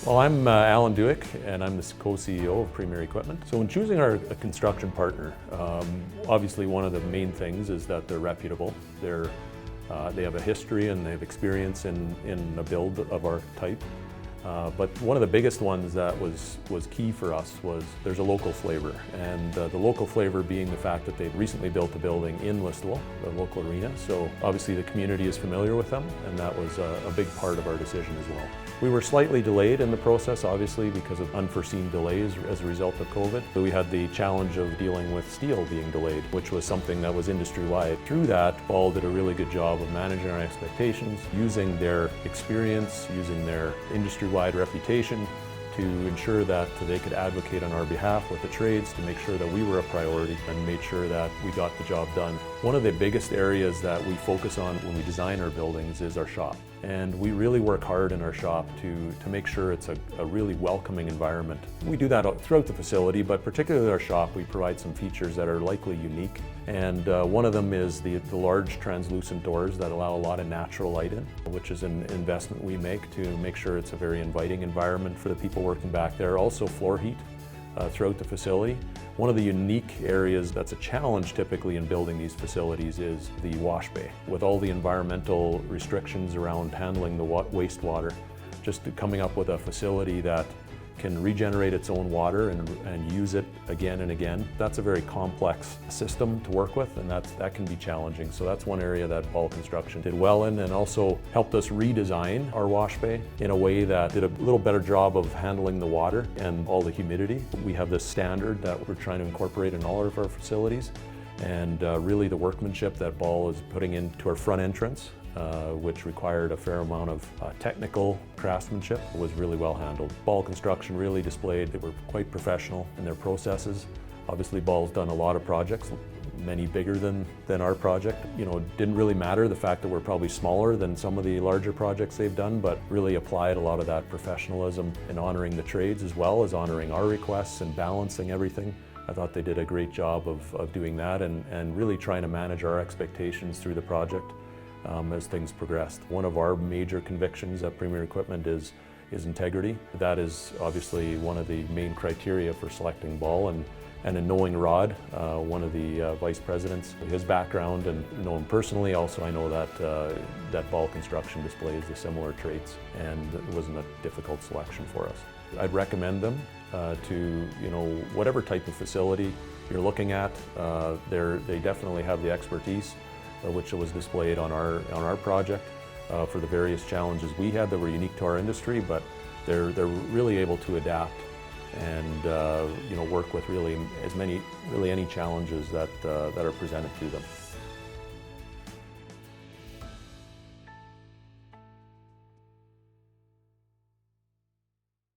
Well, I'm Alan Duick, and I'm the co-CEO of Premier Equipment. So in choosing our construction partner, obviously one of the main things is that they're reputable. They have a history and they have experience in a build of our type. But one of the biggest ones that was key for us was there's a local flavor. And the local flavor being the fact that they've recently built a building in Listowel, the local arena. So obviously the community is familiar with them, and that was a big part of our decision as well. We were slightly delayed in the process, obviously, because of unforeseen delays as a result of COVID. So we had the challenge of dealing with steel being delayed, which was something that was industry-wide. Through that, Ball did a really good job of managing our expectations, using their experience, using their industry-wide reputation to ensure that they could advocate on our behalf with the trades to make sure that we were a priority and made sure that we got the job done. One of the biggest areas that we focus on when we design our buildings is our shop. And we really work hard in our shop to make sure it's a really welcoming environment. We do that throughout the facility, but particularly our shop, we provide some features that are likely unique. And one of them is the large translucent doors that allow a lot of natural light in, which is an investment we make to make sure it's a very inviting environment for the people working back there. Also floor heat throughout the facility. One of the unique areas that's a challenge typically in building these facilities is the wash bay. With all the environmental restrictions around handling the wastewater, just coming up with a facility that can regenerate its own water and use it again and again. That's a very complex system to work with, and that can be challenging. So that's one area that Ball Construction did well in, and also helped us redesign our wash bay in a way that did a little better job of handling the water and all the humidity. We have this standard that we're trying to incorporate in all of our facilities, and really the workmanship that Ball is putting into our front entrance, which required a fair amount of technical craftsmanship, was really well handled. Ball Construction really displayed they were quite professional in their processes. Obviously Ball's done a lot of projects, many bigger than our project. You know, it didn't really matter the fact that we're probably smaller than some of the larger projects they've done, but really applied a lot of that professionalism in honoring the trades as well as honoring our requests and balancing everything. I thought they did a great job of doing that and really trying to manage our expectations through the project. As things progressed. One of our major convictions at Premier Equipment is integrity. That is obviously one of the main criteria for selecting Ball, and in knowing Rod, one of the vice presidents, his background and know him personally, also I know that Ball Construction displays the similar traits, and it wasn't a difficult selection for us. I'd recommend them to whatever type of facility you're looking at. They definitely have the expertise, which was displayed on our project for the various challenges we had that were unique to our industry, but they're really able to adapt and work with really any challenges that are presented to them.